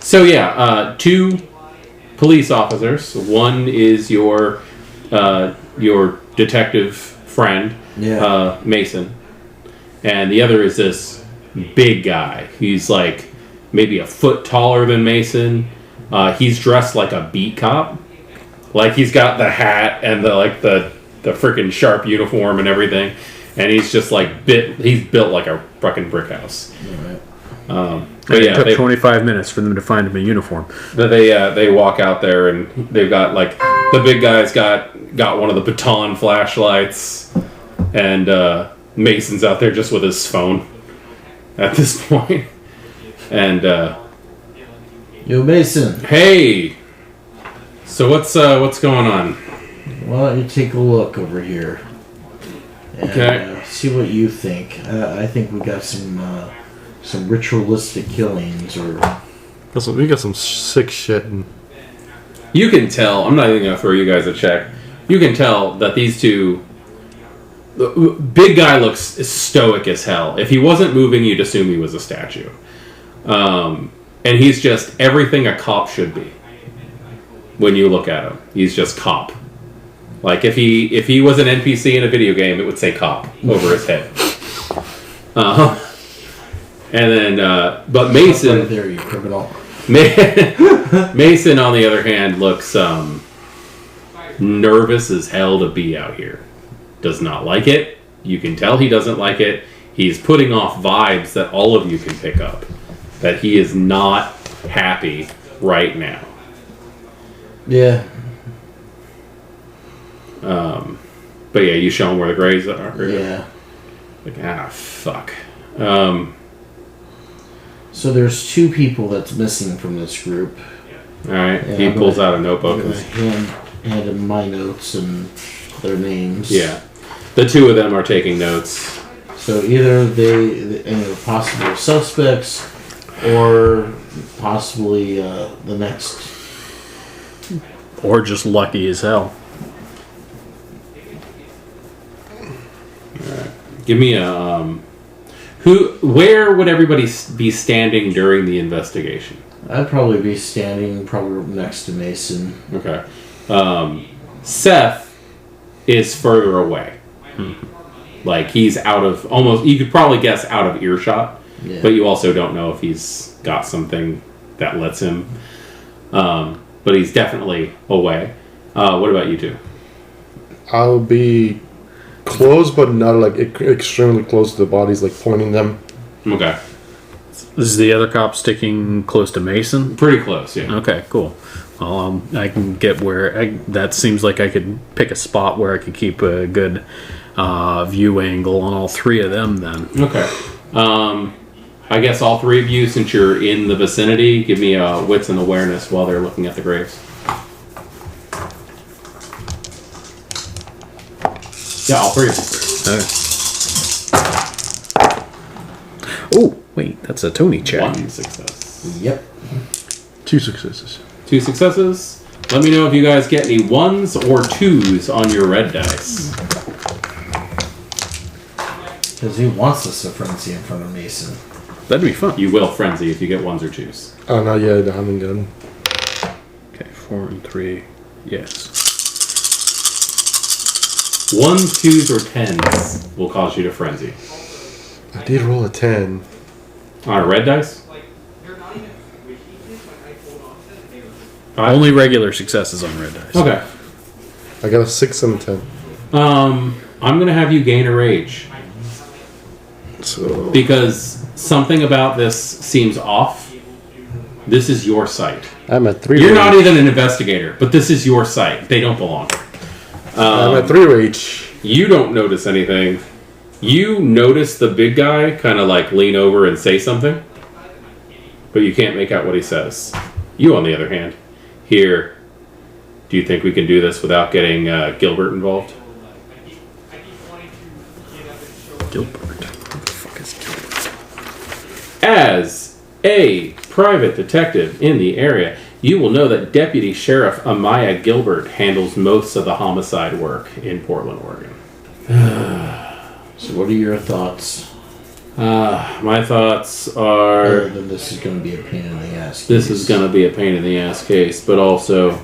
So yeah, 2 police officers. One is your detective friend, Mason, and the other is this big guy. He's like maybe a foot taller than Mason. He's dressed like a beat cop. Like he's got the hat and the freaking sharp uniform and everything, and he's just like he's built like a fucking brick house. But it took 25 minutes for them to find him a uniform. They walk out there and they've got like the big guy's got one of the baton flashlights, and Mason's out there just with his phone at this point. And yo, Mason. Hey. So what's going on? Why don't you take a look over here? And, okay. See what you think. I think we got some ritualistic killings, or we got some sick shit. You can tell. I'm not even gonna throw you guys a check. You can tell that these two. The big guy looks stoic as hell. If he wasn't moving, you'd assume he was a statue. And he's just everything a cop should be. When you look at him, he's just cop. Like if he was an NPC in a video game, it would say cop over his head. And then, but Mason, right there, you criminal. Mason, on the other hand, looks nervous as hell to be out here. Does not like it. You can tell he doesn't like it. He's putting off vibes that all of you can pick up. That he is not happy right now. Yeah. But yeah, you show him where the graves are. Yeah. Like, fuck. So there's 2 people that's missing from this group. Alright, he pulls out a notebook. I'm gonna hand him my notes and their names. Yeah. The 2 of them are taking notes. So either they possible suspects, or possibly the next... Or just lucky as hell. Alright. Give me a... Where would everybody be standing during the investigation? I'd probably be standing next to Mason. Okay. Seth is further away. Like he's out of almost, you could probably guess out of earshot, but you also don't know if he's got something that lets him. But he's definitely away. What about you 2? I'll be close, but not like extremely close to the bodies, like pointing them. Okay. Is the other cop sticking close to Mason? Pretty close, yeah. Okay, cool. Well, I can get that seems like I could pick a spot where I could keep a good view angle on all 3 of them then. Okay. I guess all 3 of you, since you're in the vicinity, give me a wits and awareness while they're looking at the graves. Yeah, all 3 of you. Okay. Oh, wait, that's a Tony check. 1 success. Yep. 2 successes. 2 successes. Let me know if you guys get any 1s or 2s on your red dice. Because he wants us to frenzy in front of Mason. That'd be fun. You will frenzy if you get 1s or 2s. Oh, not yet. I haven't done. Okay, 4 and 3. Yes. 1s, 2s, or 10s will cause you to frenzy. I did roll a 10. On a red dice? Only regular successes on red dice. Okay. I got a 6 and a 10. I'm going to have you gain a rage. So Because something about this seems off. This is your site. I'm at 3 You're rage. not even an investigator, but this is your site. They don't belong. I'm at 3 rage. You don't notice anything. You notice the big guy kind of like lean over and say something, but you can't make out what he says. You, on the other hand, hear, do you think we can do this without getting Gilbert involved? Gilbert. What the fuck is Gilbert? As a private detective in the area, you will know that Deputy Sheriff Amaya Gilbert handles most of the homicide work in Portland, Oregon. So what are your thoughts? My thoughts Other are than this is going to be a pain in the ass. this is going to be a pain in the ass case, but also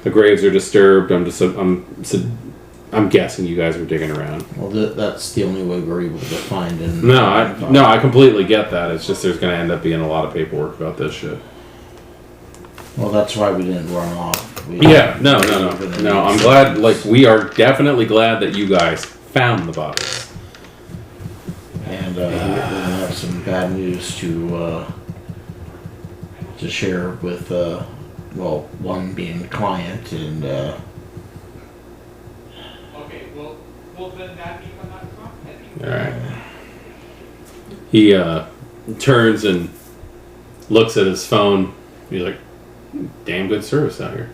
the graves are disturbed. I'm guessing you guys are digging around. Well, that's the only way we're able to find. And No, I completely get that. It's just there's going to end up being a lot of paperwork about this shit. Well, that's why we didn't run off. Yeah, no. I'm glad. Like, we are definitely glad that you guys found the bodies. And we're gonna have some bad news to share with one being the client and. Okay, well then that become not confident. All right. He turns and looks at his phone. He's like, "Damn good service out here."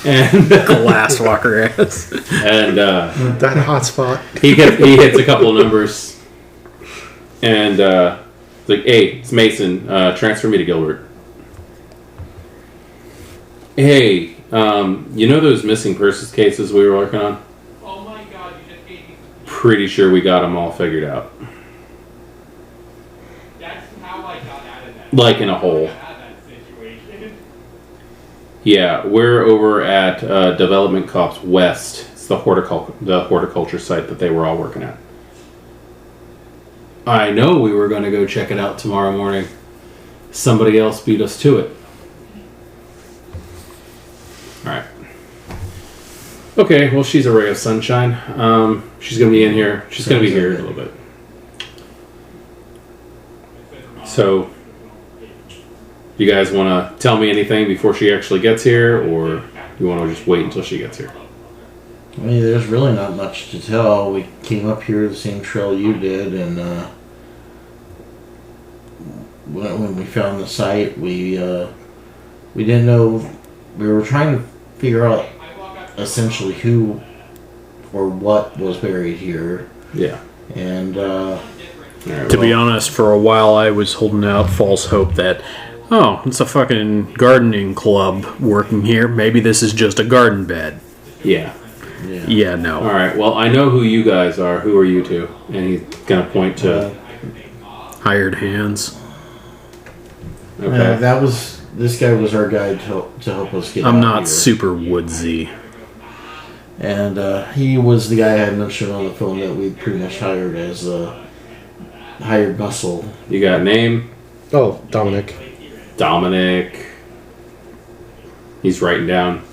And Glass walker ass. and That hotspot. he hits a couple of numbers, and it's like, "Hey, it's Mason. Transfer me to Gilbert." Hey, you know those missing persons cases we were working on? Oh my god, you just gave me. Pretty sure we got them all figured out. That's how I got out of that. Like in a hole. Out of that situation. Yeah, we're over at Development Cops West. It's the horticulture site that they were all working at. I know we were going to go check it out tomorrow morning. Somebody else beat us to it. Alright. Okay, well, she's a ray of sunshine. She's going to be in here. She's going to be here in a little bit. So, you guys want to tell me anything before she actually gets here, or you want to just wait until she gets here? I mean, there's really not much to tell. We came up here the same trail you did, and when we found the site, we didn't know. We were trying to figure out essentially who or what was buried here, Yeah. and To be honest, for a while I was holding out false hope that, oh, it's a fucking gardening club working here. Maybe this is just a garden bed. Yeah. Yeah, no. Alright, well, I know who you guys are. Who are you two? And he's going to point to... Hired hands. Okay. this guy was our guide to help us get. I'm out not here. super woodsy. And he was the guy I had mentioned on the phone that we pretty much hired as a hired muscle. You got a name? Oh, Dominic. Dominic. He's writing down.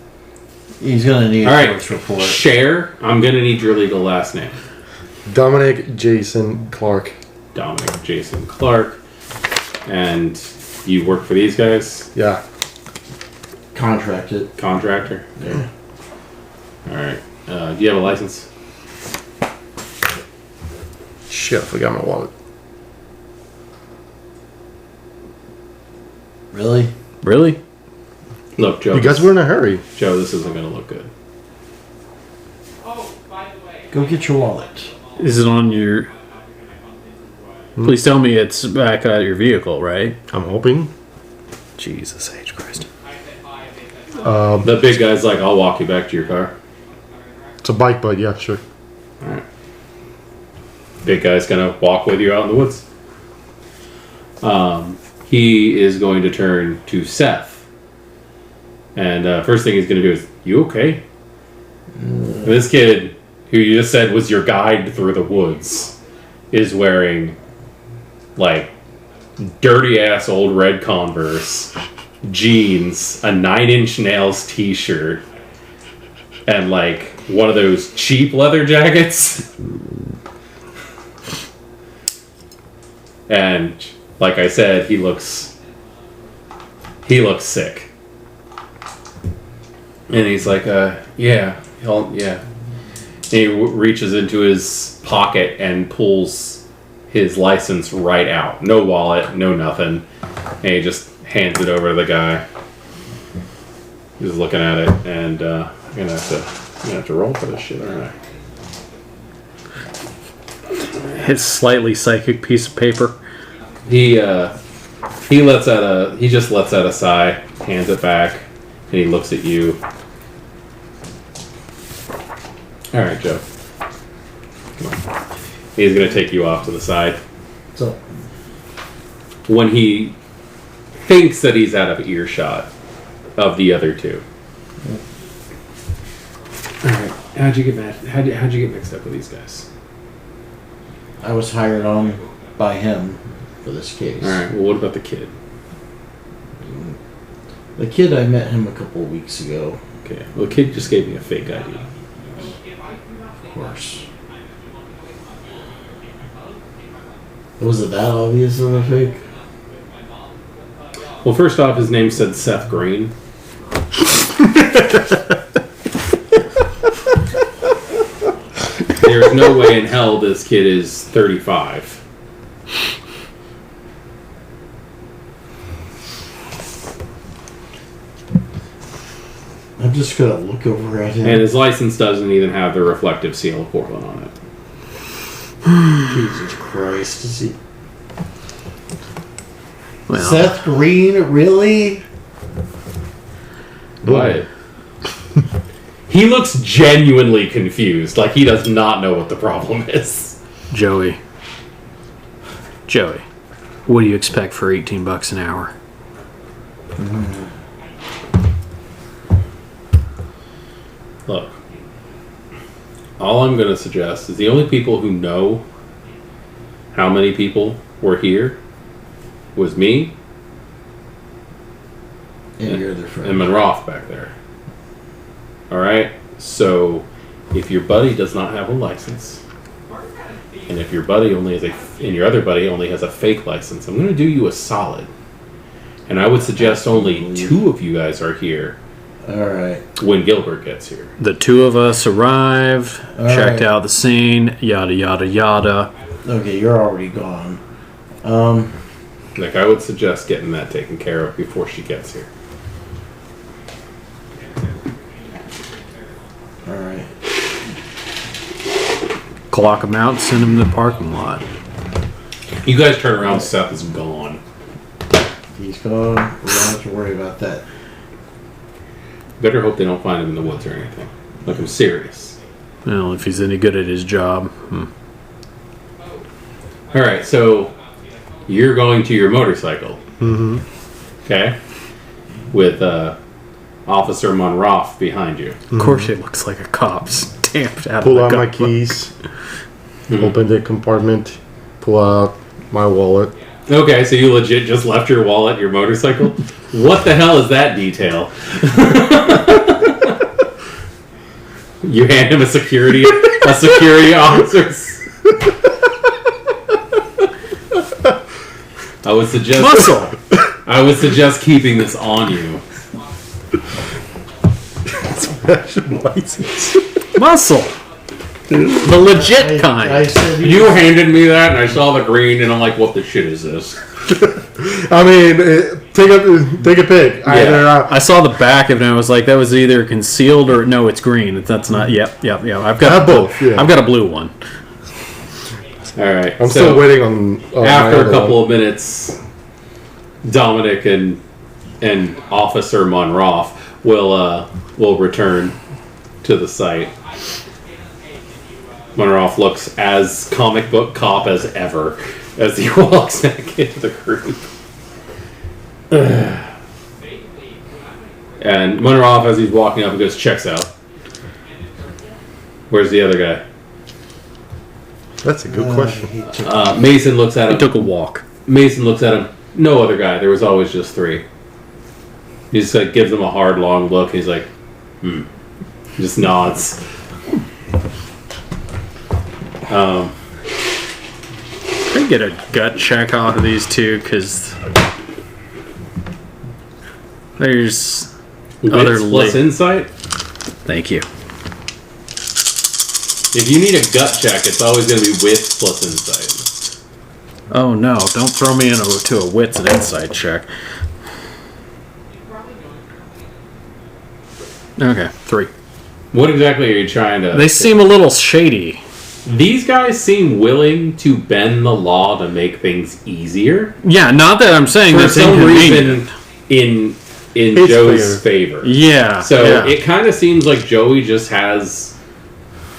He's gonna need a Alright. source report. Cher, I'm going to need your legal last name. Dominic Jason Clark. Dominic Jason Clark. And you work for these guys? Yeah. Contracted. Contractor? Yeah. Alright. Do you have a license? Shit, I forgot my wallet. Really? Really? Look, Joe. You guys were in a hurry. Joe, this isn't going to look good. Oh, by the way. Go get your wallet. Is it on your... Please tell me it's back at your vehicle, right? I'm hoping. Jesus H. Christ. The big guy's like, I'll walk you back to your car. It's a bike, but yeah, sure. Alright. Big guy's gonna walk with you out in the woods. He is going to turn to Seth. And first thing he's gonna do is, you okay? And this kid, who you just said was your guide through the woods, is wearing, like, dirty-ass old red Converse, jeans, a 9-inch nails t-shirt, and, like, one of those cheap leather jackets. And, like I said, he looks sick. And he's like, yeah. And he reaches into his pocket and pulls his license right out. No wallet, no nothing. And he just hands it over to the guy. He's looking at it, and I'm gonna have to roll for this shit, aren't I? His slightly psychic piece of paper. He just lets out a sigh, hands it back, and he looks at you. All right, Joe. Come on. He's going to take you off to the side. So, When he thinks that he's out of earshot of the other two. Alright, how'd you get mixed up with these guys? I was hired on by him for this case. Alright, well, what about the kid? The kid, I met him a couple of weeks ago. Okay, well, the kid just gave me a fake ID. Of course. Was it that obvious of a fake? Well, first off, his name said Seth Green. There's no way in hell this kid is 35. I'm just gonna look over at him. And his license doesn't even have the reflective seal of Portland on it. Jesus Christ, is he... Well, Seth Green, really? What? He looks genuinely confused, like he does not know what the problem is. Joey, what do you expect for $18 an hour? Look, all I'm going to suggest is the only people who know how many people were here was me And your other friend. and Monroth back there. Alright? So, if your buddy does not have a license, and if your buddy only has and your other buddy only has a fake license, I'm going to do you a solid. And I would suggest only 2 of you guys are here Alright. when Gilbert gets here. The two of us arrived, All checked right. out the scene, yada yada yada. Okay, you're already gone. Like, I would suggest getting that taken care of before she gets here. Alright. Clock him out, send him to the parking lot. You guys turn around, Seth is gone. He's gone. We don't have to worry about that. Better hope they don't find him in the woods or anything. Like, I'm serious. Well, if he's any good at his job. Alright, so you're going to your motorcycle. Mm-hmm. Okay? With Officer Monroth behind you. Of course, it looks like a cop stamped out Pull of out the my gun. keys. Open the compartment. Pull out my wallet. Okay, so you legit just left your wallet at your motorcycle? What the hell is that detail? You hand him a security officer. I would suggest keeping this on you. License. Muscle! The legit kind. I said You handed me that, and I saw the green, and I'm like, "What the shit is this?" I mean, take a pick. Either I saw the back of it and I was like, that was either concealed or no, it's green. That's not. Yep. I've got both. Yeah. I've got a blue one. All right, I'm still waiting on. After a couple of minutes, Dominic and Officer Monroth will return to the site. Monroth looks as comic book cop as ever as he walks back into the group. And Monroth, as he's walking up, he goes, checks out. Where's the other guy? That's a good question. Mason looks at He him. took a walk. Mason looks at him. No other guy. There was always just 3. He just like gives him a hard, long look. He's like, just nods. Can I get a gut check off of these two? Because there's other Wits plus insight. Thank you. If you need a gut check, it's always going to be wits plus insight. Oh no! Don't throw me into a wits and insight check. Okay, 3. What exactly are you trying to... They seem a little shady. These guys seem willing to bend the law to make things easier. Yeah, not that I'm saying For that's some inconvenient. reason, in His Joe's favor. Yeah. So yeah. it kind of seems like Joey just has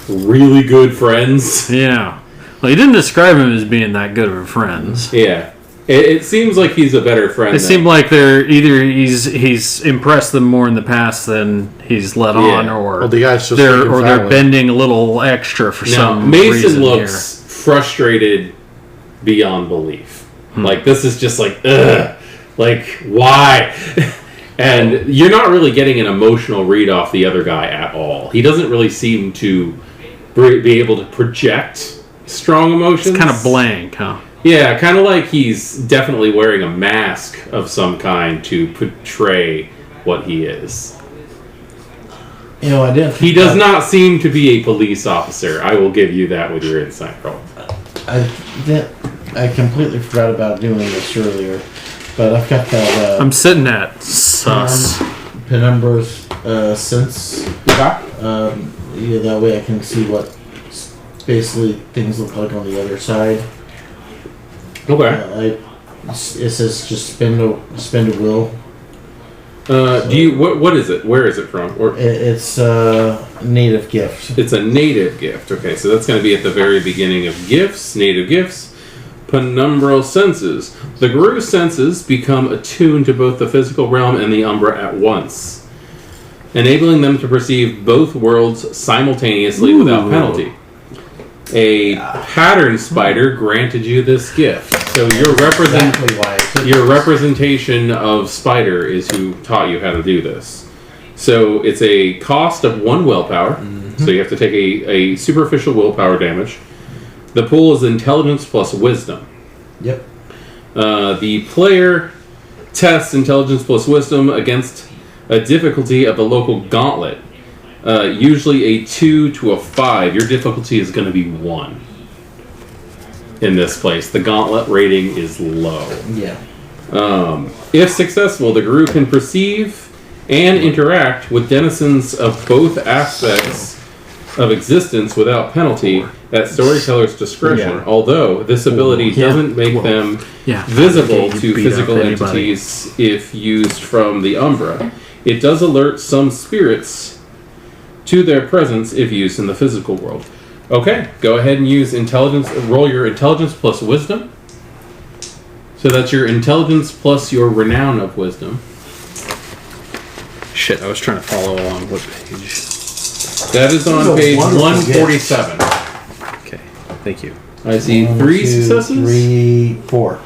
really good friends. Yeah. Well, he didn't describe him as being that good of a friend. Yeah. It seems like he's a better friend. It seemed like they're either he's impressed them more in the past than he's let on, or Well, the guy's just they're freaking they're family. bending a little extra for Now, some Mason reason looks frustrated beyond belief. Like, this is just like, ugh. Like, why? And you're not really getting an emotional read off the other guy at all. He doesn't really seem to be able to project strong emotions. It's kind of blank, huh? Yeah, kind of like he's definitely wearing a mask of some kind to portray what he is. You know, I didn't. He does not seem to be a police officer. I will give you that with your insight roll. I completely forgot about doing this earlier, but I've got that. I'm sitting at sus. Penumbra's sense. Yeah, that way I can see what basically things look like on the other side. Okay. It says just spend a will. Do you what is it? Where is it from? Or It's a native gift. it's a native gift. Okay, so that's going to be at the very beginning of gifts. Native gifts. Penumbral senses. The Guru's senses become attuned to both the physical realm and the Umbra at once, enabling them to perceive both worlds simultaneously without penalty. A pattern spider granted you this gift. So Exactly why I took your this. representation of spider is who taught you how to do this. So it's a cost of 1 willpower. So you have to take a superficial willpower damage. The pool is intelligence plus wisdom. Yep. The player tests intelligence plus wisdom against a difficulty of the local gauntlet. Usually a 2 to a 5. Your difficulty is going to be 1 in this place. The gauntlet rating is low. Yeah. If successful, the guru can perceive and interact with denizens of both aspects of existence without penalty at storyteller's discretion, Yeah. although this ability Yeah. doesn't make them Yeah. visible You to beat up physical anybody. entities if used from the Umbra. It does alert some spirits to their presence if used in the physical world. Okay, go ahead and use intelligence. Roll your intelligence plus wisdom. So that's your intelligence plus your renown of wisdom. Shit, I was trying to follow along. What page? That is on These are page wonderful 147. Okay, thank you. I see 1, 3 2, successes. 3, 4.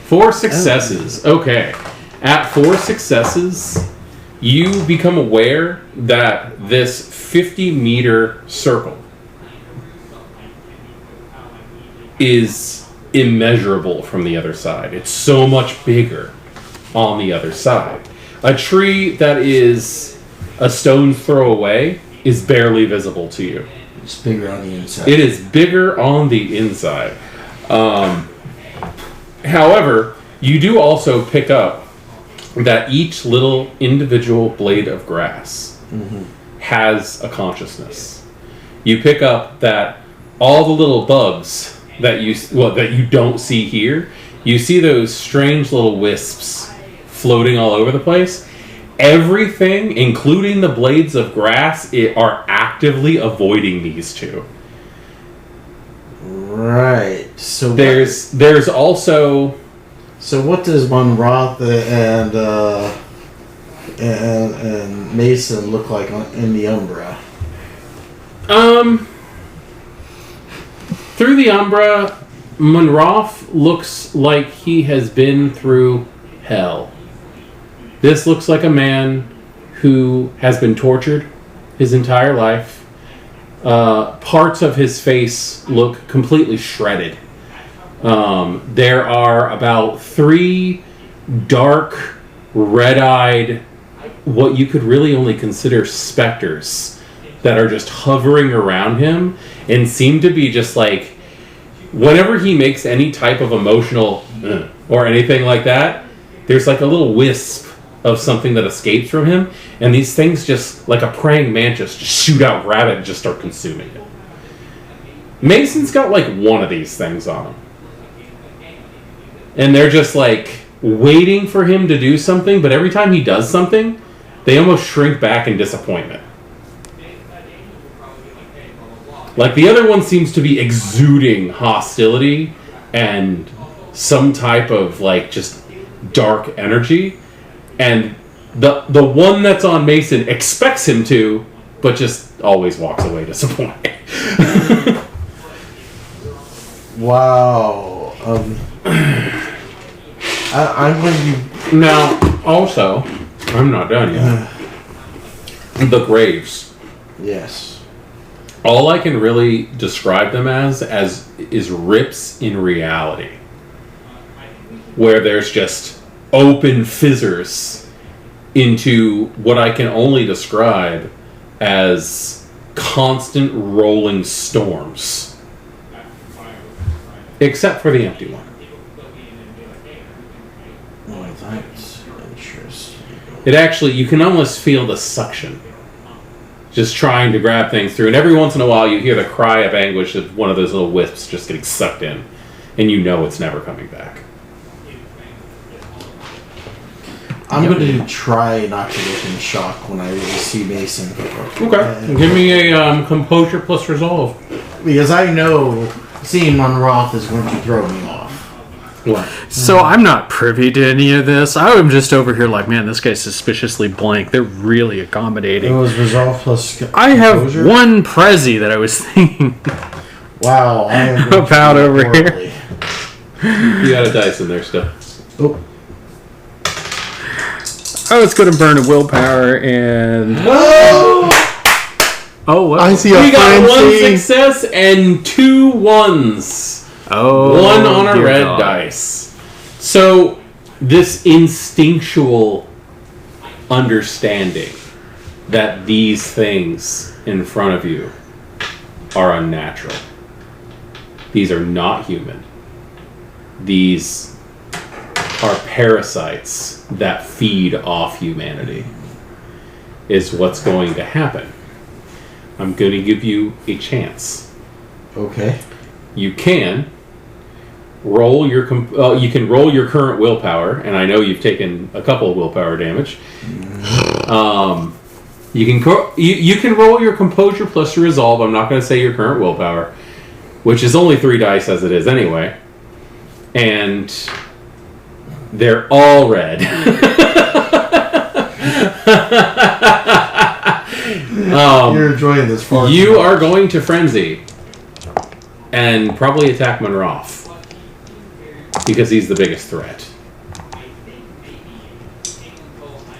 4 successes. Okay. At 4 successes, you become aware that this 50-meter circle is immeasurable from the other side. It's so much bigger on the other side. A tree that is a stone's throw away is barely visible to you. It's bigger on the inside. It is bigger on the inside. However, you do also pick up that each little individual blade of grass has a consciousness. You pick up that all the little bugs that you don't see here, you see those strange little wisps floating all over the place. Everything, including the blades of grass, are actively avoiding these two. Right. So There's also So what does Monroth and Mason look like in the Umbra? Through the Umbra, Monroth looks like he has been through hell. This looks like a man who has been tortured his entire life. Parts of his face look completely shredded. There are about 3 dark, red-eyed, what you could really only consider specters that are just hovering around him and seem to be just like, whenever he makes any type of emotional or anything like that, there's like a little wisp of something that escapes from him, and these things just, like a praying mantis, just shoot out, grab it, and just start consuming it. Mason's got like one of these things on him. And they're just like waiting for him to do something, but every time he does something, they almost shrink back in disappointment. Like, the other one seems to be exuding hostility and some type of, like, just dark energy. And the one that's on Mason expects him to, but just always walks away disappointed. Wow. I'm going to... Now, also, I'm not done yet. The graves. Yes. All I can really describe them as is rips in reality. Where there's just open fissures into what I can only describe as constant rolling storms. Except for the empty one. Oh, that's interesting. It actually, you can almost feel the suction. Just trying to grab things through. And every once in a while you hear the cry of anguish of one of those little wisps just getting sucked in. And you know it's never coming back. I'm going to try not to look in shock when I see Mason. Okay. Give me a composure plus resolve. Because I know seeing Monroth is going to throw me off. What? So I'm not privy to any of this. I'm just over here like, man, this guy's suspiciously blank. They're really It accommodating. was resolve plus I have composure? one Prezi that I was thinking Wow. I am going to about do over here. horribly. You got a dice in there still. Oh. I was going to burn a willpower and... No! Oh, what? I see a We got one frenzy. success and 2 1s. Oh, One on a dear red God. dice. So, this instinctual understanding that these things in front of you are unnatural. These are not human. These are parasites that feed off humanity, is what's going to happen. I'm going to give you a chance. Okay. You can roll your you can roll your current willpower, and I know you've taken a couple of willpower damage. You can roll your composure plus your resolve. I'm not going to say your current willpower, which is only 3 dice as it is anyway, and they're all red. You're enjoying this far. You are going to frenzy and probably attack Monroth because he's the biggest threat.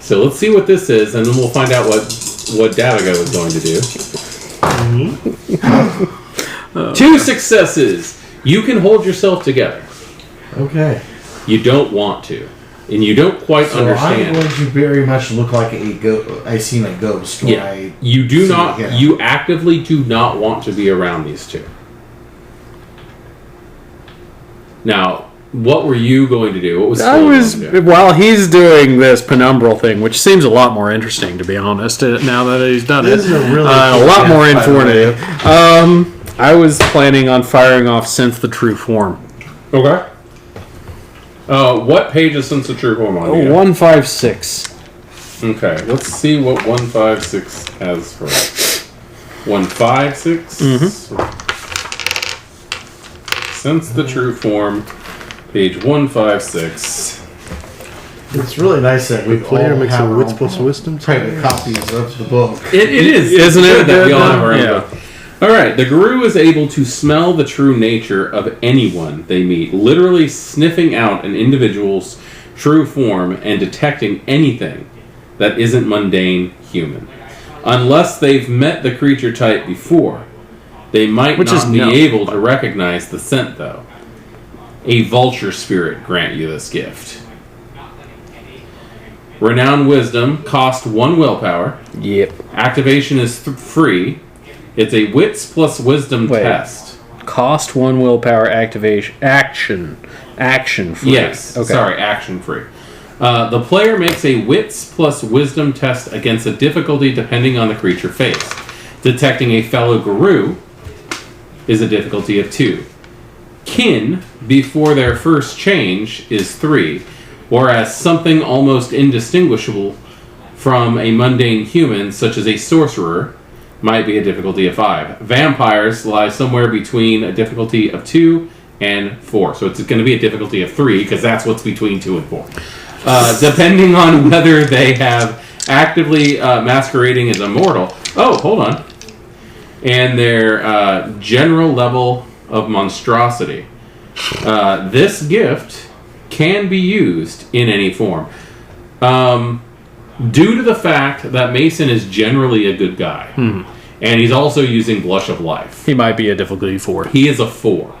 So let's see what this is, and then we'll find out what Davago is going to do. 2 successes. You can hold yourself together. Okay. You don't want to, and you don't quite So understand. I'm going to very much look like a ghost. I seen a ghost. When I You do see not. it, yeah. You actively do not want to be around these two. Now, what were you going to do? What was I Sloan was, going to do? while he's doing this penumbral thing, which seems a lot more interesting, to be honest, now that he's done This it. is a really A cool lot death, more by the informative. I was planning on firing off Sense the True Form. Okay. What page is Sense the True Form on? here? 156. Okay, let's see what 156 has for us. 156. Sense the True Form, page 156. It's really nice that we Player all makes have a our wits own plus wisdom. private copies of the book. It is, Isn't it's it? good that we all have our own Yeah. book. All right, the guru is able to smell the true nature of anyone they meet, literally sniffing out an individual's true form and detecting anything that isn't mundane human. Unless they've met the creature type before, they might Which not is be no, able but- to recognize the scent, though. A vulture spirit grant you this gift. Renowned Wisdom, cost 1 willpower. Yep. Activation is free. It's a wits plus wisdom Wait. test. Cost 1 willpower activation. Action free. Yes. Okay. Sorry, action free. The player makes a wits plus wisdom test against a difficulty depending on the creature faced. Detecting a fellow guru is a difficulty of 2. Kin, before their first change, is 3. Whereas something almost indistinguishable from a mundane human, such as a sorcerer, might be a difficulty of 5. Vampires lie somewhere between a difficulty of 2 and 4. So it's going to be a difficulty of 3 because that's what's between 2 and 4. Depending on whether they have actively masquerading as immortal. Oh, hold on. And their general level of monstrosity. This gift can be used in any form. Due to the fact that Mason is generally a good guy, and he's also using Blush of Life. He might be a difficulty 4. He is a 4.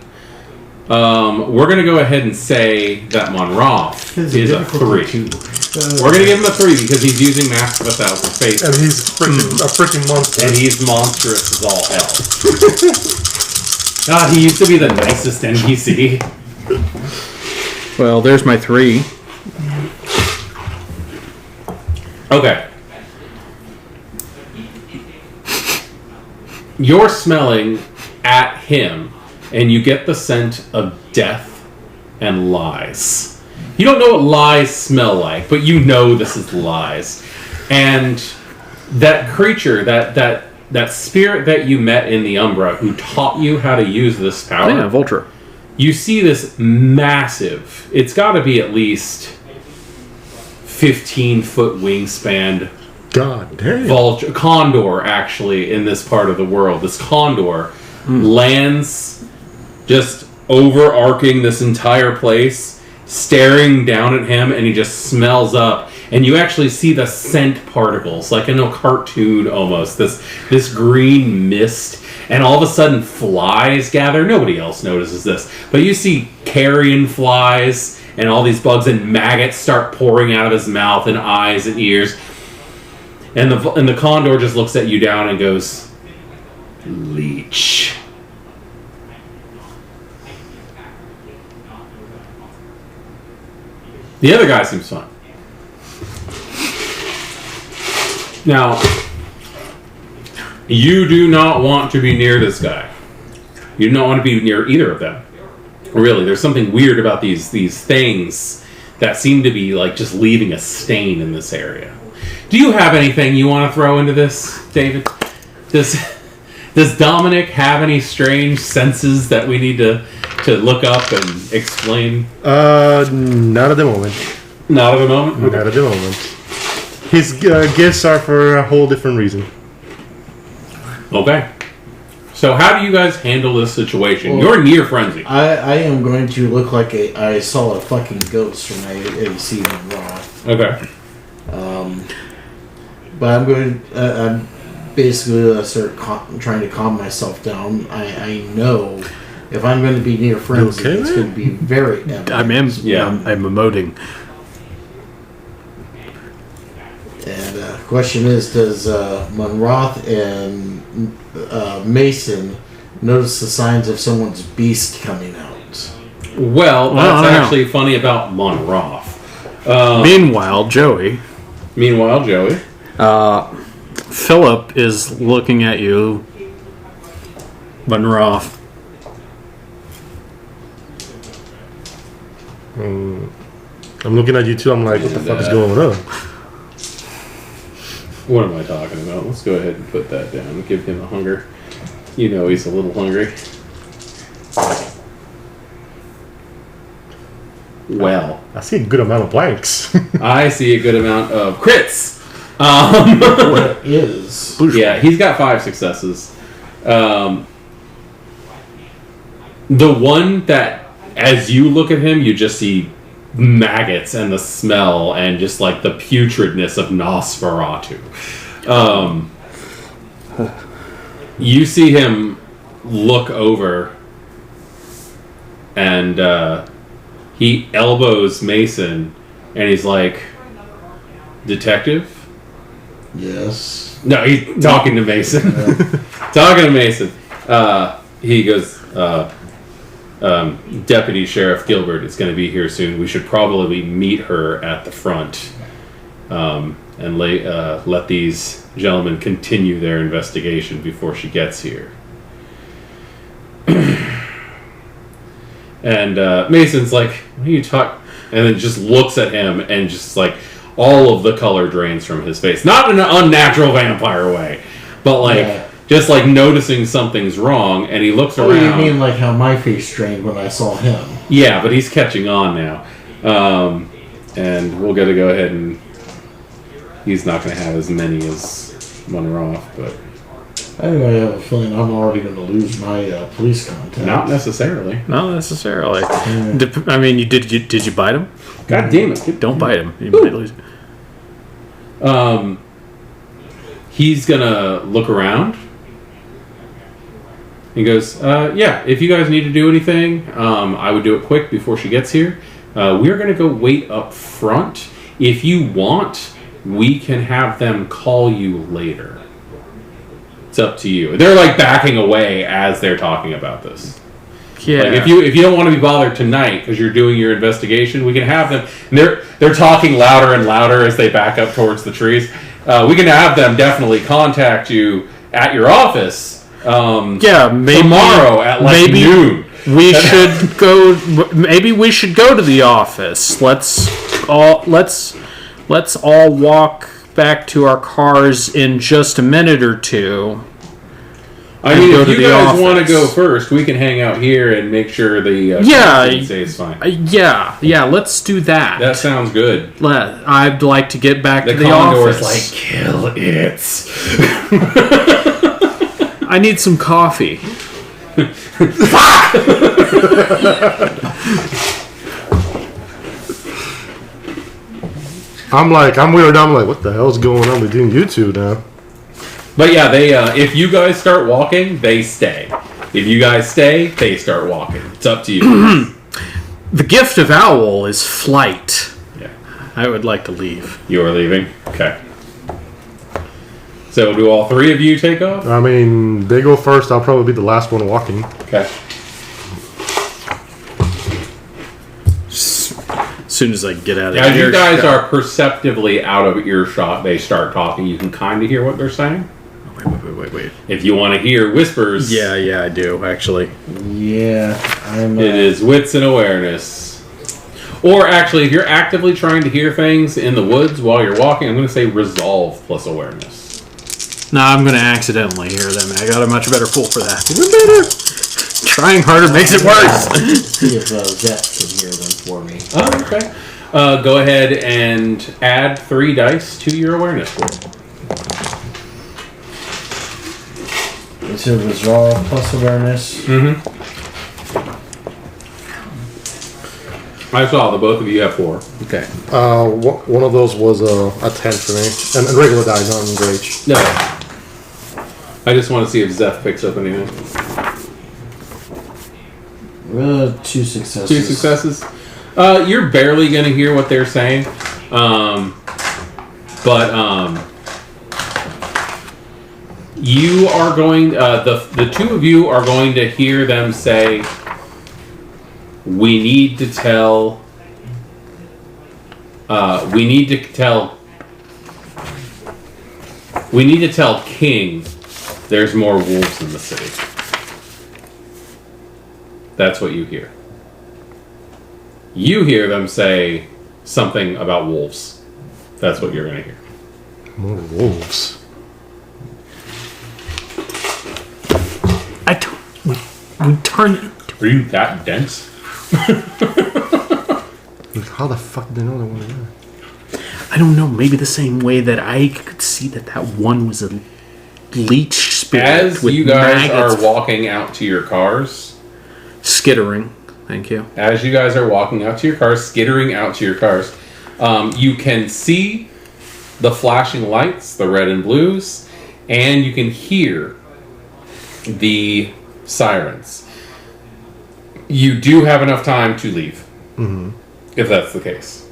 We're going to go ahead and say that Monroth is a 3. We're going to give him a 3 because he's using Mask of 1,000 Faces. And he's a freaking monster. And he's monstrous as all hell. God, he used to be the nicest NPC. Well, there's my 3. Okay. You're smelling at him, and you get the scent of death and lies. You don't know what lies smell like, but you know this is lies. And that creature, that spirit that you met in the Umbra, who taught you how to use this power. Yeah, Vulture. You see this massive, it's got to be at least 15-foot wingspan God damn. vulture, condor, actually, in this part of the world. This condor lands just overarching this entire place, staring down at him, and he just smells up. And you actually see the scent particles, like in a cartoon almost, this green mist, and all of a sudden flies gather. Nobody else notices this, but you see carrion flies and all these bugs and maggots start pouring out of his mouth and eyes and ears. And the condor just looks at you down and goes, "Leech." The other guy seems fine. Now, you do not want to be near this guy. You do not want to be near either of them. Really, there's something weird about these things that seem to be like just leaving a stain in this area. Do you have anything you want to throw into this, David? Does Dominic have any strange senses that we need to look up and explain? Not at the moment. Not at the moment? Not at the moment. His gifts are for a whole different reason. Okay. So how do you guys handle this situation? Well, You're near frenzy. I am going to look like I saw a fucking ghost when I see him raw. Okay. But I'm going to I'm basically start trying to calm myself down. I know if I'm going to be near frenzy, okay, it's man? going to be very evident. I'm emoting. And the question is, does Monroth and Mason notice the signs of someone's beast coming out? Well, that's actually funny about Monroth. Meanwhile, Joey. Philip is looking at you, Monroth. I'm looking at you too. I'm like, what the fuck is going on? What am I talking about? Let's go ahead and put that down. Give him a hunger. You know he's a little hungry. Well, I see a good amount of blanks. I see a good amount of crits. What is? Yeah, he's got 5 successes. The one that, as you look at him, you just see maggots and the smell and just like the putridness of Nosferatu. You see him look over and he elbows Mason and he's like, "Detective?" Yes. No, he's talking to Mason. Talking to Mason. He goes, Deputy Sheriff Gilbert is going to be here soon. We should probably meet her at the front and let these gentlemen continue their investigation before she gets here. And Mason's like, "What are you talking?" And then just looks at him and just like all of the color drains from his face. Not in an unnatural vampire way, but like just like noticing something's wrong, and he looks Oh, around. you mean like how my face strained when I saw him? Yeah, but he's catching on now. And we'll gotta go ahead and he's not gonna have as many as when we're off, but Anyway, I have a feeling I'm already going to lose my police contact. not necessarily. Not necessarily. I mean, did you bite him? God damn it. Don't bite him. You might lose. He's gonna look around. He goes, yeah, if you guys need to do anything, I would do it quick before she gets here. We're gonna go wait up front. If you want, we can have them call you later. It's up to you. They're like backing away as they're talking about this. Yeah. Like if you don't want to be bothered tonight because you're doing your investigation, we can have them. And they're talking louder and louder as they back up towards the trees. We can have them definitely contact you at your office. Yeah, maybe tomorrow at like noon. We should go. Maybe we should go to the office. Let's all walk back to our cars in just a minute or two. I mean, if you guys want to go first, we can hang out here and make sure the captain stays fine. Yeah, let's do that. That sounds good. I'd like to get back to the Condor's office. like, kill it. I need some coffee. I'm weird. I'm like, what the hell's going on between you two now? But yeah, they if you guys start walking, they stay. If you guys stay, they start walking. It's up to you. The gift of Owl is flight. Yeah. I would like to leave. You're leaving? Okay. So do all three of you take off? I mean, they go first. I'll probably be the last one walking. Okay. As soon as I get out of As here. you guys are perceptively out of earshot, they start talking. You can kind of hear what they're saying. Wait. If you want to hear whispers, Yeah, I do, actually. Yeah, I'm... it is wits and awareness. Or actually, if you're actively trying to hear things in the woods while you're walking, I'm going to say resolve plus awareness. No, I'm going to accidentally hear them. I got a much better fool for that. Even better. Trying harder makes it worse. See if Zep can hear them for me. Oh, okay. Go ahead and add 3 dice to your awareness roll. It's a resolve plus awareness. Mm-hmm. I saw that both of you have 4. Okay. One of those was a 10 for me, and regular die, not enraged. No. I just want to see if Zeph picks up anything. 2 successes. 2 successes. You're barely going to hear what they're saying. But you are going... the two of you are going to hear them say, we need to tell... we need to tell King there's more wolves in the city. That's what you hear. You hear them say something about wolves. That's what you're going to hear. More wolves. I don't... We turn it... Are you that dense? How the fuck did they know they wanted that? I don't know, maybe the same way that I could see that one was a leech spirit As with you guys maggots are walking out to your cars, skittering. Thank you. as you guys are walking out to your cars, skittering out to your cars, you can see the flashing lights, the red and blues, and you can hear the sirens. You do have enough time to leave, if that's the case.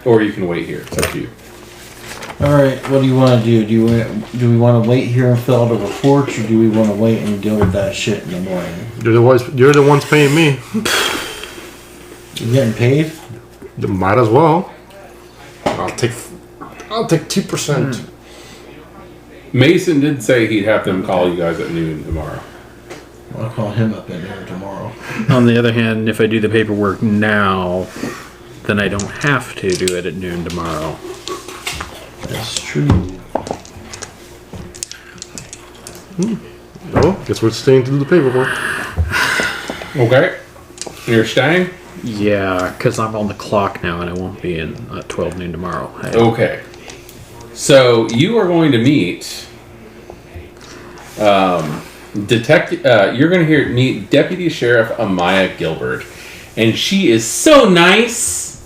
Or you can wait here. It's up to you. Alright, what do you want to do? Do we want to wait here and fill out a report, or do we want to wait and deal with that shit in the morning? You're the ones paying me. You getting paid? You might as well. I'll take 2%. Mason did say he'd have them call you guys at noon tomorrow. I'll call him up in here tomorrow. On the other hand, if I do the paperwork now, then I don't have to do it at noon tomorrow. That's true. Oh, guess we're staying to do the paperwork. Okay. You're staying? Yeah, because I'm on the clock now and I won't be in at 12 noon tomorrow. Okay. So you are going to meet you're going to meet Deputy Sheriff Amaya Gilbert, and she is so nice.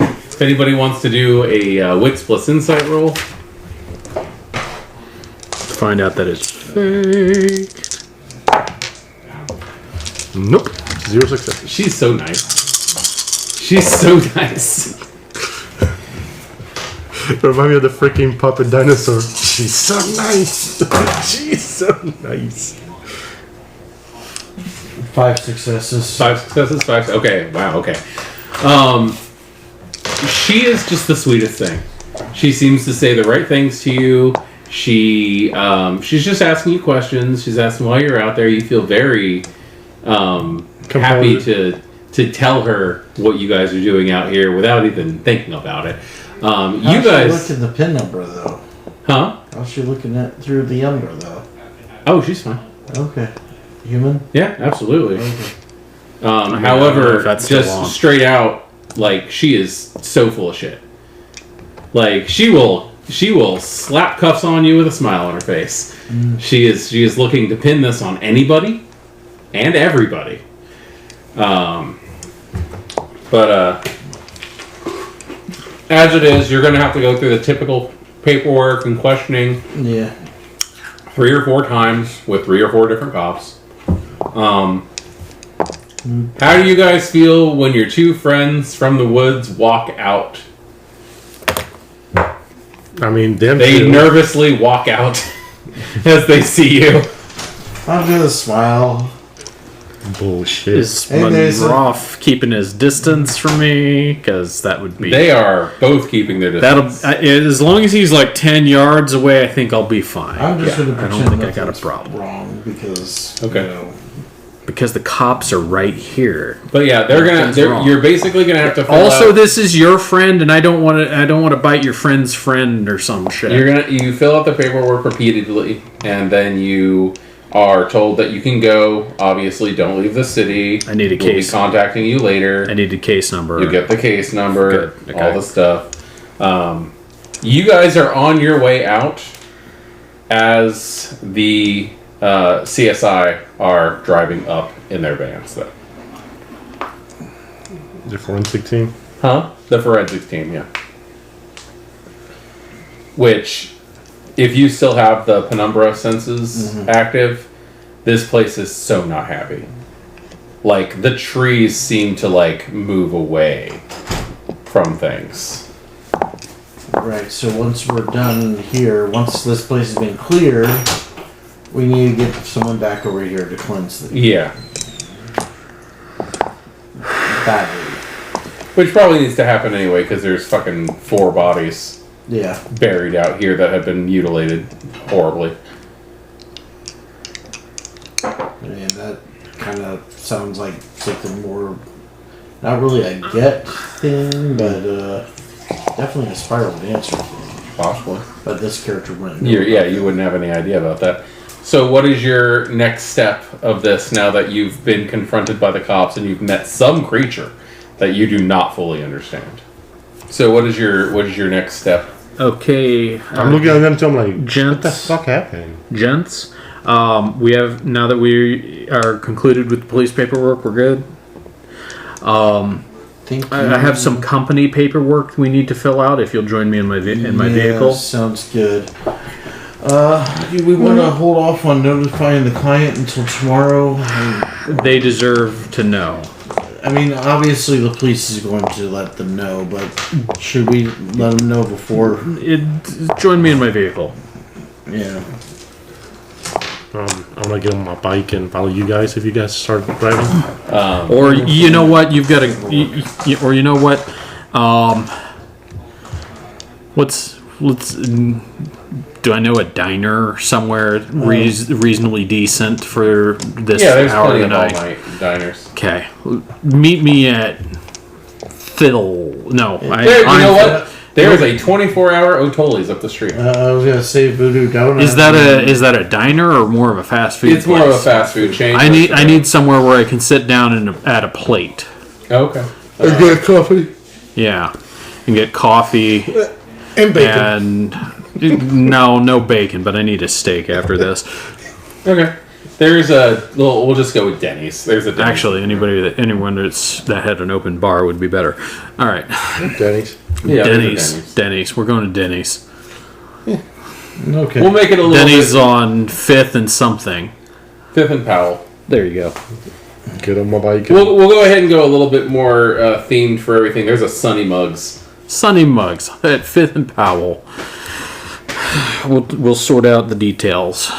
If anybody wants to do a wits plus insight roll, Find out that it's fake. Nope. 0 successes. she's so nice. She's so nice. Remind me of the freaking puppet dinosaur. She's so nice. She's so nice. 5 successes. 5 successes. 5. Okay. Wow. Okay. She is just the sweetest thing. She seems to say the right things to you. She's just asking you questions. She's asking why you're out there. You feel very happy to tell her what you guys are doing out here without even thinking about it. How's You guys, she look at the pin number though? huh? How's she looking at through the number though? Oh, she's fine. Okay. Human? Yeah, absolutely. Okay. don't know if However, that's still on. just straight out, like, she is so full of shit. Like, she will slap cuffs on you with a smile on her face. She is looking to pin this on anybody and everybody. But as it is, you're going to have to go through the typical paperwork and questioning Yeah. 3 or 4 times with 3 or 4 different cops. How do you guys feel when your 2 friends from the woods walk out? I mean, them They two. nervously walk out as they see you. I'm gonna smile. Bullshit. Is Hey, there's a- Monroff keeping his distance from me? Because that would be... They are both keeping their distance. As long as he's like 10 yards away, I think I'll be fine. I'm just gonna I pretend don't think I got a nothing's problem. wrong because Okay. you know, Because the cops are right here. But yeah, Nothing's wrong. you're basically gonna have to fill Also, out, this is your friend, and I don't want to bite your friend's friend or some shit. you fill out the paperwork repeatedly, and then you are told that you can go. Obviously, don't leave the city. I need a We'll case. be contacting you later. I need a case number. You get the case number, Good, okay. all the stuff. You guys are on your way out as the CSI are driving up in their vans. Though. The forensic team. Huh? The forensics team, yeah. Which, if you still have the penumbra senses active, this place is so not happy. Like, the trees seem to, like, move away from things. right. So once we're done here, once this place has been cleared, we need to get someone back over here to cleanse the Yeah. badly. Which probably needs to happen anyway, because there's fucking 4 bodies Yeah. buried out here that have been mutilated horribly. And that kind of sounds like something more, not really a get thing, but definitely a spiraled answer thing. Possibly. But this character wouldn't know Yeah, about you that. wouldn't have any idea about that. So what is your next step of this now that you've been confronted by the cops and you've met some creature that you do not fully understand? So what is your next step? Okay. I'm looking at them too. I'm like, what the Gents. fuck happened? Gents, we have, now that we are concluded with the police paperwork, we're good. Think I have some company paperwork we need to fill out. If you'll join me in my vehicle. Sounds good. Do we want to hold off on notifying the client until tomorrow? They deserve to know. I mean, obviously the police is going to let them know, but should we let them know before? Join me in my vehicle. Yeah. I'm gonna get on my bike and follow you guys if you guys start driving. Or you know what? You've got to. Or you know what? Let's. Do I know a diner somewhere reasonably decent for this Yeah, there's hour plenty of of the night? all-night diners. Okay, meet me at Fiddle. No, There, you know what? There is a 24-hour Otoli's up the street. I was gonna say Voodoo Donut. Is that a diner or more of a fast food? It's more of a fast food chain. I need somewhere where I can sit down at a plate. Okay. And get coffee Yeah, and get coffee and bacon. and no bacon, but I need a steak after this. Okay. There's we'll just go with Denny's. There's a Denny's. Actually, anyone that had an open bar would be better. All right, Denny's. Yeah, there's a Denny's. We're going to Denny's. Okay. We'll make it a little Denny's bit. on 5th and something. 5th and Powell. There you go. Get on my bike. We'll go ahead and go a little bit more themed for everything. There's a Sunny Mugs. Sunny Mugs at 5th and Powell. We'll sort out the details.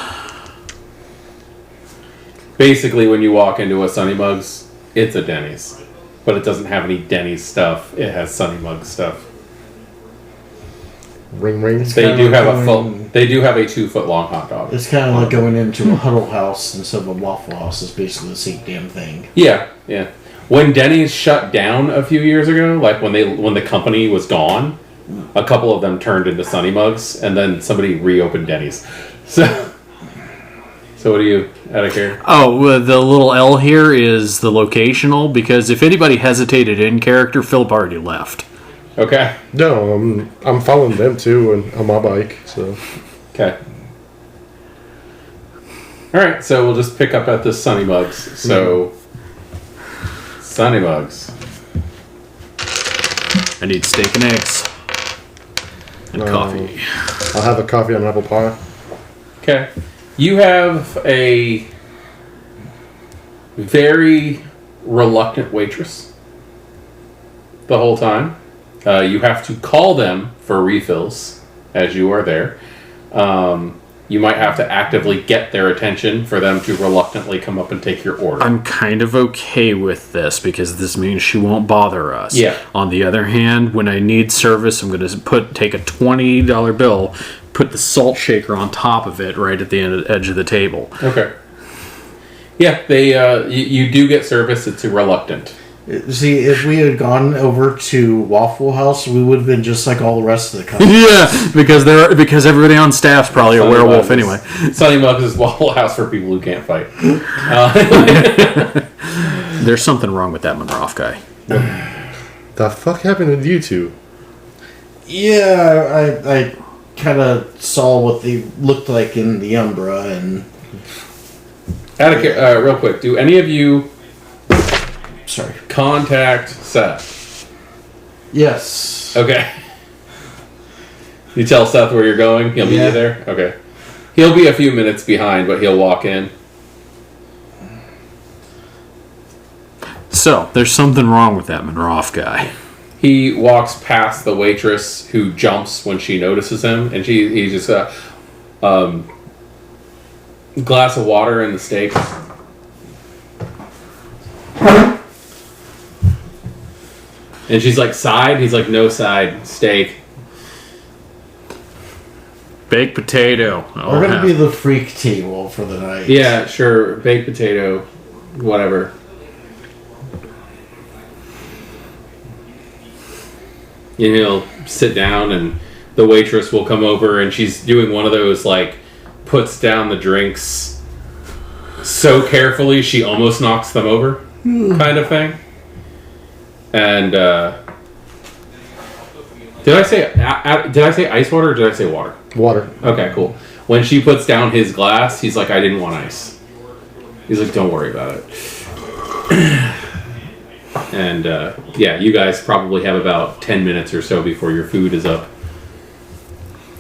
Basically, when you walk into a Sunny Mugs, it's a Denny's. But it doesn't have any Denny's stuff. It has Sunny Mugs stuff. Ring ring. They do have a 2-foot long hot dog. It's kind of like going into a Huddle House instead of a Waffle House. It's basically the same damn thing. Yeah. When Denny's shut down a few years ago, like when the company was gone, a couple of them turned into Sunny Mugs, and then somebody reopened Denny's. So what do you out of here? Oh, the little L here is the locational, because if anybody hesitated in character, Philip already left. Okay. No, I'm following them too, and on my bike. So Okay. All right, so we'll just pick up at the Sunny Mugs. So, Sunny Mugs. I need steak and eggs. And coffee. I'll have a coffee and an apple pie. Okay. You have a very reluctant waitress the whole time. You have to call them for refills as you are there. You might have to actively get their attention for them to reluctantly come up and take your order. I'm kind of okay with this because this means she won't bother us. Yeah. On the other hand, when I need service, I'm going to take a $20 bill, put the salt shaker on top of it right at the edge of the table. Okay. Yeah, they you do get service. It's reluctant. See, if we had gone over to Waffle House, we would have been just like all the rest of the company. Yeah, because everybody on staff's probably a werewolf anyway. Sunny Mugs is Waffle House for people who can't fight. There's something wrong with that Monroth guy. The fuck happened with you two? Yeah, I kind of saw what they looked like in the Umbra, and Real quick, do any of you sorry. contact Seth? Yes. Okay. You tell Seth where you're going? He'll meet Yeah. you there? Okay. He'll be a few minutes behind, but he'll walk in. So, there's something wrong with that Monroth guy. He walks past the waitress who jumps when she notices him, and he just glass of water and the steak. And she's like, side? He's like, no side, steak. Baked potato. We're going to be the freak table for the night. Yeah, sure, baked potato, whatever. And he'll sit down, and the waitress will come over, and she's doing one of those, like, puts down the drinks so carefully she almost knocks them over kind of thing. And did I say ice water or did I say water? Water. Okay, cool. When she puts down his glass, he's like, I didn't want ice. He's like, don't worry about it. And yeah, you guys probably have about 10 minutes or so before your food is up,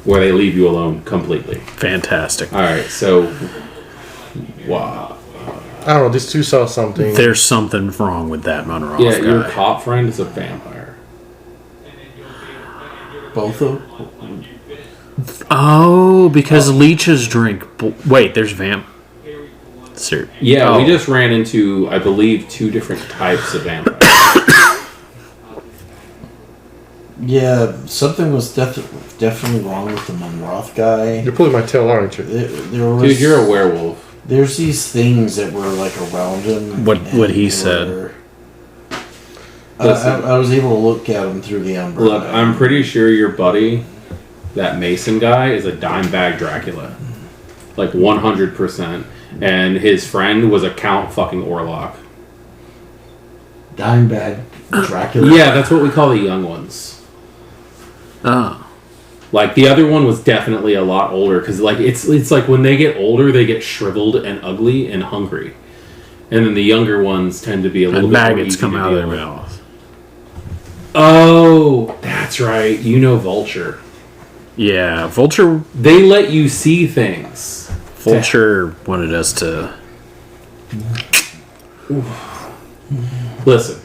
where they leave you alone completely. Fantastic. All right, so wow. I don't know. These two saw something. There's something wrong with that Monroth Yeah, guy. your cop friend is a vampire. Both of Oh, because leeches drink. Wait, there's vamp. Sir. Yeah, Oh. we just ran into, I believe, 2 different types of vampires. Yeah, something was definitely wrong with the Monroth guy. You're pulling my tail, aren't you? There was, Dude, you're a werewolf. There's these things that were like around him. What and he they said. were- I was able to look at him through the umbrella. Look, I'm pretty sure your buddy, that Mason guy, is a dime bag Dracula. Like 100%. And his friend was a Count fucking Orlok. Dime bag Dracula. Yeah, that's what we call the young ones. Oh. Like, the other one was definitely a lot older, because, like, it's like when they get older, they get shriveled and ugly and hungry. And then the younger ones tend to be a little And bit more maggots easy come to out of deal their with. mouth. Oh, that's right. You know Vulture. Yeah, Vulture. They let you see things. Vulture wanted us to. Listen,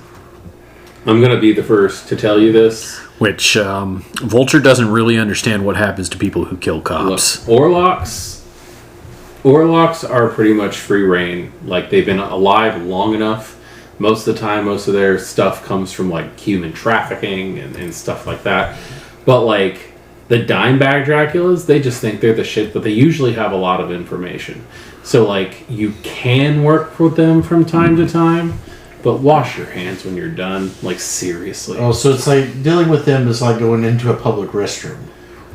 I'm going to be the first to tell you this. Which Vulture doesn't really understand what happens to people who kill cops. Look, Orlocks are pretty much free reign. Like, they've been alive long enough. Most of the time, most of their stuff comes from, like, human trafficking and stuff like that. But, like, the dime bag Draculas, they just think they're the shit, but they usually have a lot of information. So, like, you can work with them from time to time, but wash your hands when you're done. Like, seriously. Oh, so it's like dealing with them is like going into a public restroom.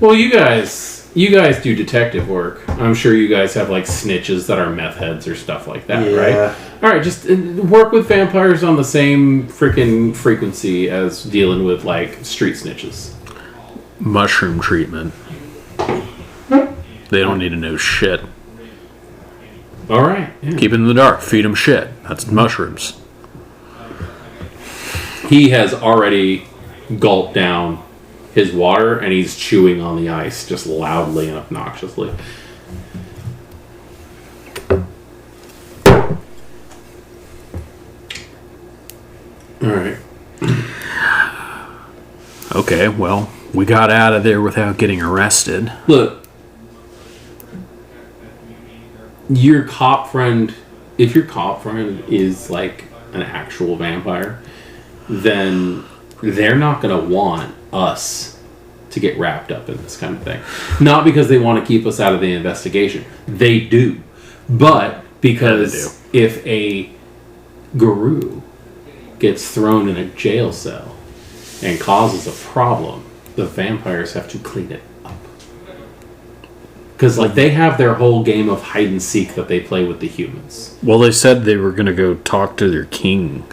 Well, you guys do detective work. I'm sure you guys have, like, snitches that are meth heads or stuff like that, Yeah. right? All right, just work with vampires on the same freaking frequency as dealing with, like, street snitches. Mushroom treatment. They don't need to know shit. All right. Yeah. Keep it in the dark. Feed them shit. That's mushrooms. He has already gulped down his water, and he's chewing on the ice just loudly and obnoxiously. All right. Okay, well, we got out of there without getting arrested. Look, your cop friend, if your cop friend is like an actual vampire, then they're not going to want us to get wrapped up in this kind of thing. Not because they want to keep us out of the investigation. They do. But because if a guru gets thrown in a jail cell and causes a problem, the vampires have to clean it up. Because, like, they have their whole game of hide and seek that they play with the humans. Well, they said they were going to go talk to their king.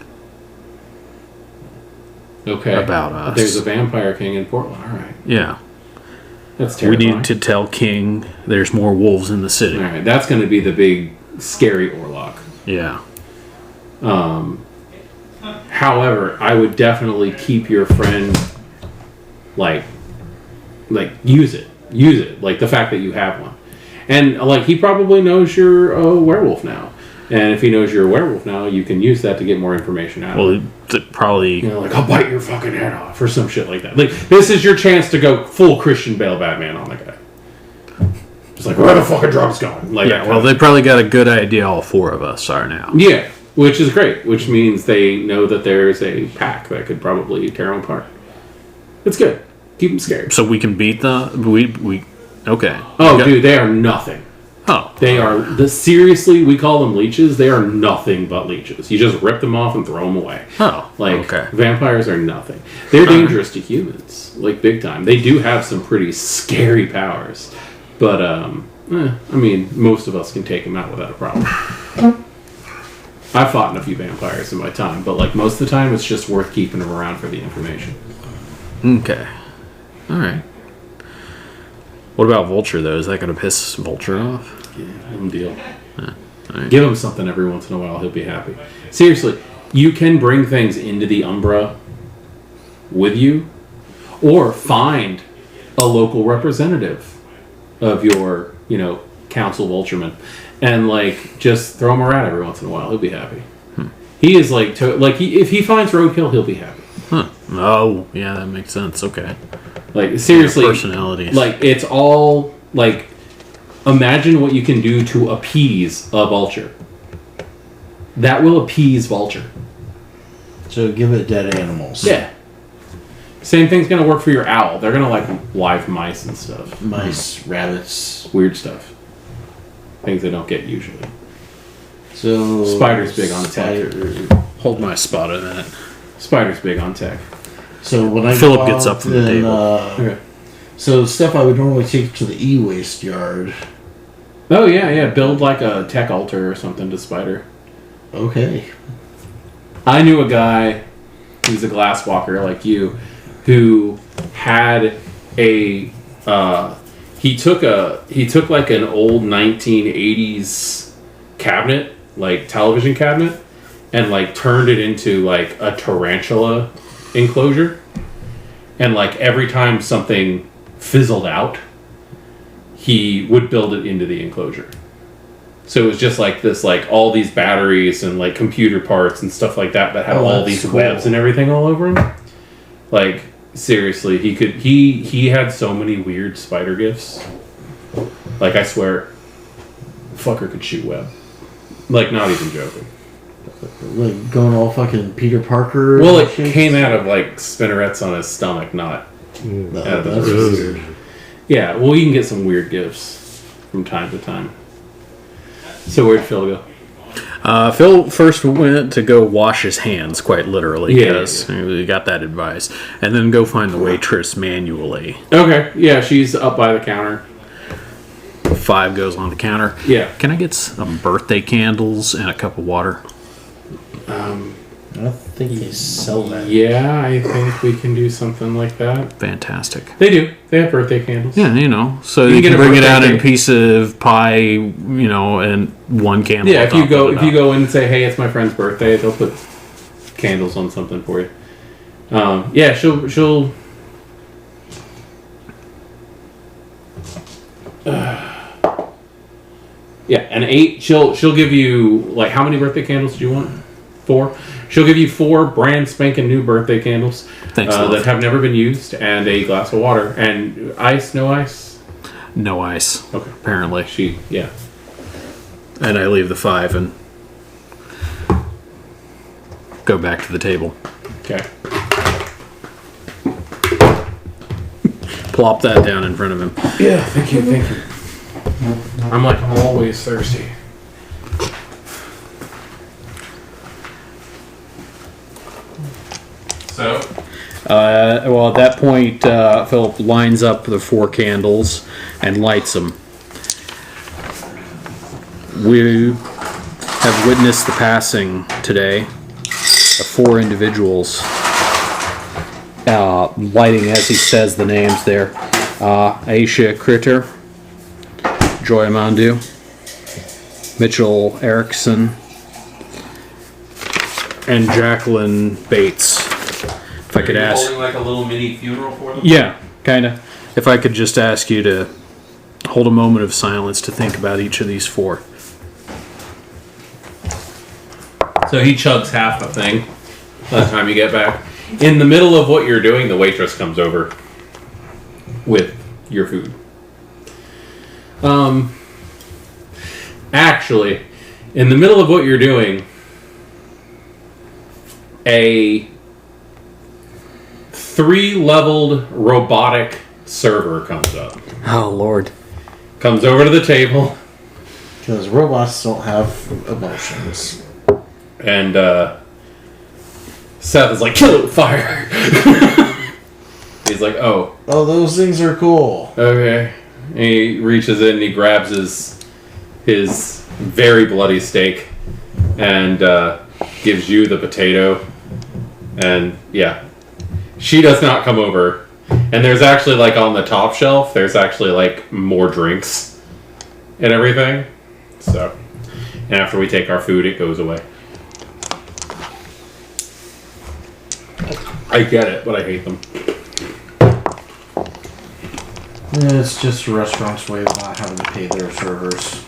Okay. About us. There's a vampire king in Portland. All right. Yeah. That's We terrifying. need to tell King there's more wolves in the city. All right. That's going to be the big, scary Orlok. Yeah. However, I would definitely keep your friend, like use it, like the fact that you have one, and like he probably knows you're a werewolf now, and if he knows you're a werewolf now, you can use that to get more information out of him. Well, probably. You know, like, I'll bite your fucking head off or some shit like that. Like, this is your chance to go full Christian Bale Batman on the guy. Just like, where the fucking drum's going? Like, Yeah, well, they probably got a good idea all four of us are now. yeah, which is great, which means they know that there's a pack that could probably tear them apart. It's good. Keep them scared. So we can beat the... We okay. Oh, dude, they are nothing. Oh. They are... seriously, we call them leeches. They are nothing but leeches. You just rip them off and throw them away. Oh, Like, okay. vampires are nothing. They're dangerous to humans. Like, big time. They do have some pretty scary powers. But, I mean, most of us can take them out without a problem. I've fought in a few vampires in my time, but, like, most of the time, it's just worth keeping them around for the information. Okay. All right. What about Vulture, though? Is that going to piss Vulture off? Yeah, give him a deal. right. Give him something every once in a while. He'll be happy. Seriously, you can bring things into the Umbra with you, or find a local representative of your, council Vultureman, and like just throw him around every once in a while. He'll be happy. He is like, if he finds roadkill, he'll be happy. Huh. Oh, yeah, that makes sense. Okay. Like, seriously, Personalities. like, it's all like, imagine what you can do to appease a vulture. That will appease Vulture. So give it dead animals. Yeah. Same thing's gonna work for your owl. They're gonna like live mice and stuff. Mice, rabbits. Weird stuff. Things they don't get usually. So Spider's big on attack. Hold my spot in that. Spider's big on tech. So when I Philip go gets out, up from the then, table. Okay. So stuff I would normally take to the e-waste yard. Oh yeah. Build like a tech altar or something to Spider. Okay. I knew a guy who's a glass walker like you, who had a he took like an old 1980s cabinet, like television cabinet, and like turned it into like a tarantula enclosure, and like every time something fizzled out, he would build it into the enclosure. So it was just like this, like all these batteries and like computer parts and stuff like that had all that's these cool. webs and everything all over him. Like seriously, he had so many weird spider gifts. Like I swear, fucker could shoot web. Like not even joking. Like going all fucking Peter Parker. Well, it shit? came out of like spinnerets on his stomach, not. No, out of the that's roots. weird. Yeah, well, you can get some weird gifts from time to time. So where'd Phil go? Phil first went to go wash his hands, quite literally, Yeah, because we got that advice, and then go find the waitress manually. Okay, yeah, she's up by the counter. 5 goes on the counter. Yeah. Can I get some birthday candles and a cup of water? I don't think they sell that. Yeah, I think we can do something like that. Fantastic. They do. They have birthday candles. Yeah, so You you can can get a bring it birthday out in a cake. piece of pie, and one candle. Yeah, on if you top go of it if you go in and say, "Hey, it's my friend's birthday," they'll put candles on something for you. Yeah, she'll. Yeah, an 8. She'll give you like how many birthday candles do you want? 4. She'll give you 4 brand spanking new birthday candles Thanks, love. that have never been used, and a glass of water and ice. No ice. No ice, Okay. apparently. Yeah. And I leave the 5 and go back to the table. Okay. Plop that down in front of him. Yeah. Thank you. Thank you. I'm like always thirsty. So. Well, at that point, Philip lines up the 4 candles and lights them. We have witnessed the passing today of 4 individuals. Lighting as he says the names there. Aisha Critter, Joy Amandu, Mitchell Erickson, and Jacqueline Bates. If I could ask. Holding like a little mini funeral for them. Yeah, kind of. If I could just ask you to hold a moment of silence to think about each of these 4. So he chugs half the thing by the time you get back. In the middle of what you're doing, the waitress comes over with your food. Actually, in the middle of what you're doing, a 3-leveled robotic server comes up. Oh, Lord. Comes over to the table Because robots don't have emotions. and Seth is like, "Kill it with fire." He's like, "Oh, Oh, those things are cool. okay." And he reaches in and he grabs his very bloody steak and gives you the potato. And yeah, she does not come over. And there's actually like on the top shelf, there's actually like more drinks and everything. So, and after we take our food, it goes away. I get it, but I hate them. Yeah, it's just a restaurant's way of not having to pay their servers.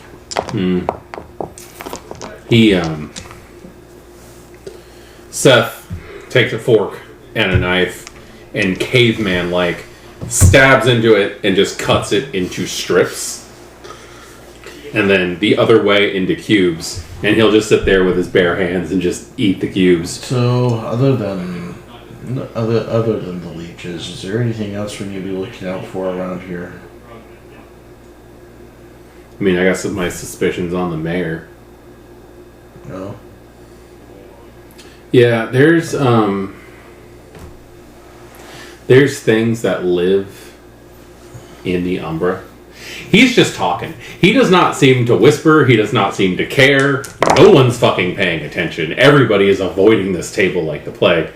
Seth takes a fork and a knife and caveman-like stabs into it and just cuts it into strips. And then the other way into cubes. And he'll just sit there with his bare hands and just eat the cubes. So, other than the leeches, is there anything else we need to be looking out for around here? I mean, I got my suspicions on the mayor. No. Yeah, there's there's things that live in the Umbra. He's just talking. He does not seem to whisper. He does not seem to care. No one's fucking paying attention. Everybody is avoiding this table like the plague.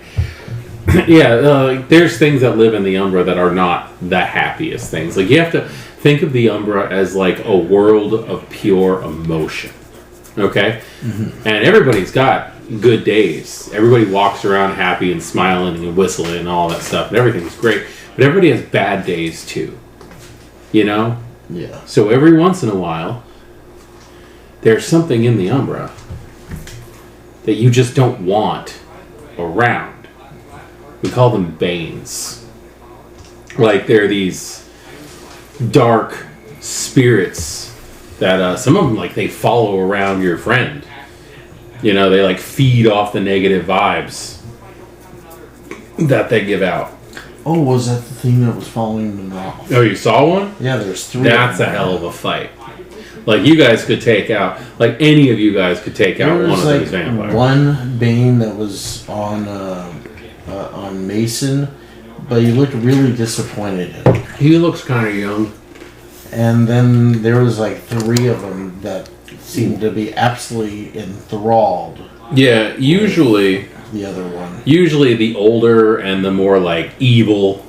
There's things that live in the Umbra that are not the happiest things. Like, you have to think of the Umbra as like a world of pure emotion. Okay? Mm-hmm. And everybody's got good days. Everybody walks around happy and smiling and whistling and all that stuff. And everything's great. But everybody has bad days too. You know? Yeah. So every once in a while, there's something in the Umbra that you just don't want around. We call them Banes. Like, they're these dark spirits that some of them, like, they follow around your friend. You know, they like feed off the negative vibes that they give out. Oh, was that the thing that was following them off? Oh, you saw one? Yeah, there's 3. That's a hell of a fight. Like, you guys could take out, like, any of you guys could take out one of those vampires. One Bane that was on Mason, but he looked really disappointed in him. He looks kind of young. And then there was like 3 of them that seemed to be absolutely enthralled. Yeah, usually The other one. Usually the older and the more, like, evil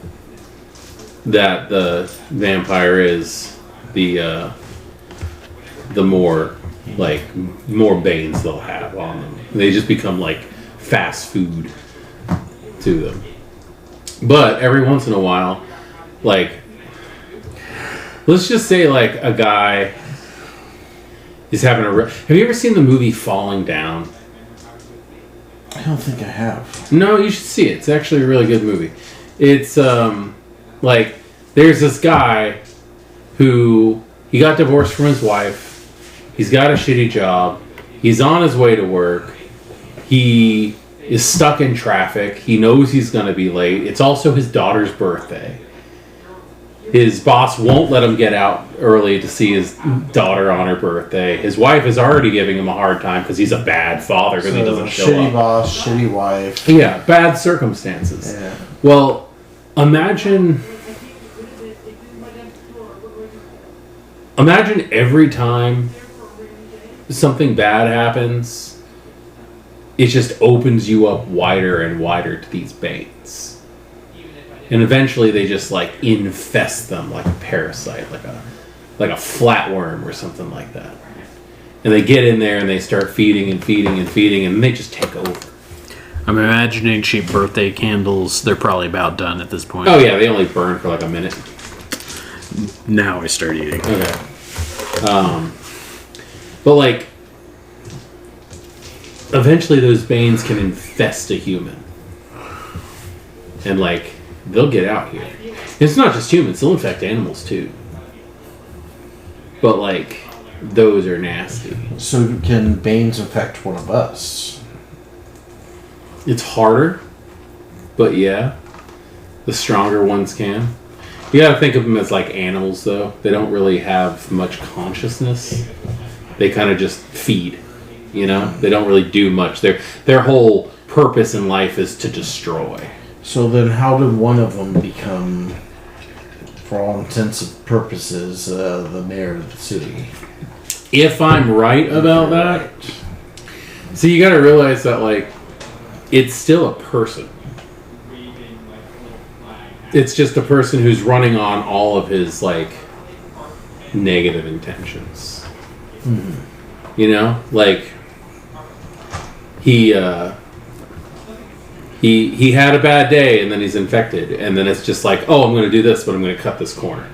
that the vampire is, the more, like, more Banes they'll have on them. They just become, like, fast food to them. But every once in a while, like, let's just say, like, a guy is having a... Have you ever seen the movie Falling Down? I don't think I have. No, you should see it. It's actually a really good movie. It's, like, there's this guy who... He got divorced from his wife. He's got a shitty job. He's on his way to work. He is stuck in traffic. He knows he's going to be late. It's also his daughter's birthday. His boss won't let him get out early to see his daughter on her birthday. His wife is already giving him a hard time because he's a bad father because he doesn't show shitty up. Boss, shitty wife. Yeah, bad circumstances. Yeah. Well, imagine every time something bad happens, it just opens you up wider and wider to these Banes. And eventually they just, like, infest them like a parasite, like a flatworm or something like that. And they get in there and they start feeding and feeding and feeding, and they just take over. I'm imagining cheap birthday candles. They're probably about done at this point. Oh yeah, they only burn for like a minute. Now I start eating. Okay. But, like, eventually those Banes can infest a human. And, like, they'll get out here. It's not just humans, they'll infect animals too. But, like, those are nasty. So can Banes affect one of us? It's harder, but yeah. The stronger ones can. You gotta think of them as like animals, though. They don't really have much consciousness. They kind of just feed, you know? They don't really do much. Their whole purpose in life is to destroy. So then how did one of them become, for all intents and purposes, the mayor of the city? If I'm right about that... So you gotta realize that, like, it's still a person. It's just a person who's running on all of his, like, negative intentions. Mm-hmm. You know? Like, he had a bad day and then he's infected. And then it's just like, oh, I'm going to do this, but I'm going to cut this corner.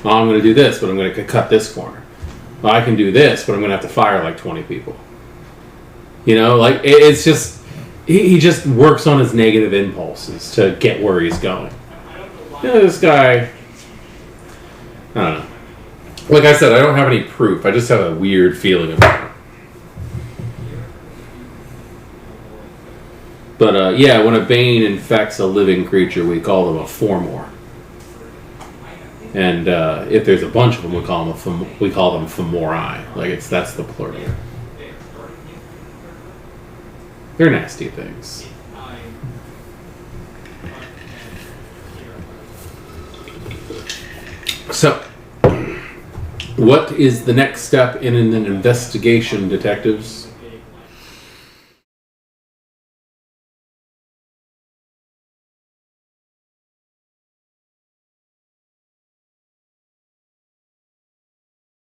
Oh, I'm going to do this, but I'm going to cut this corner. Well, I can do this, but I'm going to have to fire like 20 people. You know? Like, it's just... He just works on his negative impulses to get where he's going. You know, this guy... I don't know. Like I said, I don't have any proof. I just have a weird feeling about him. But, yeah, when a Bane infects a living creature, we call them a Formor. And if there's a bunch of them, we call them Fomori. Like, that's the plural. They're nasty things. So, what is the next step in an investigation, detectives?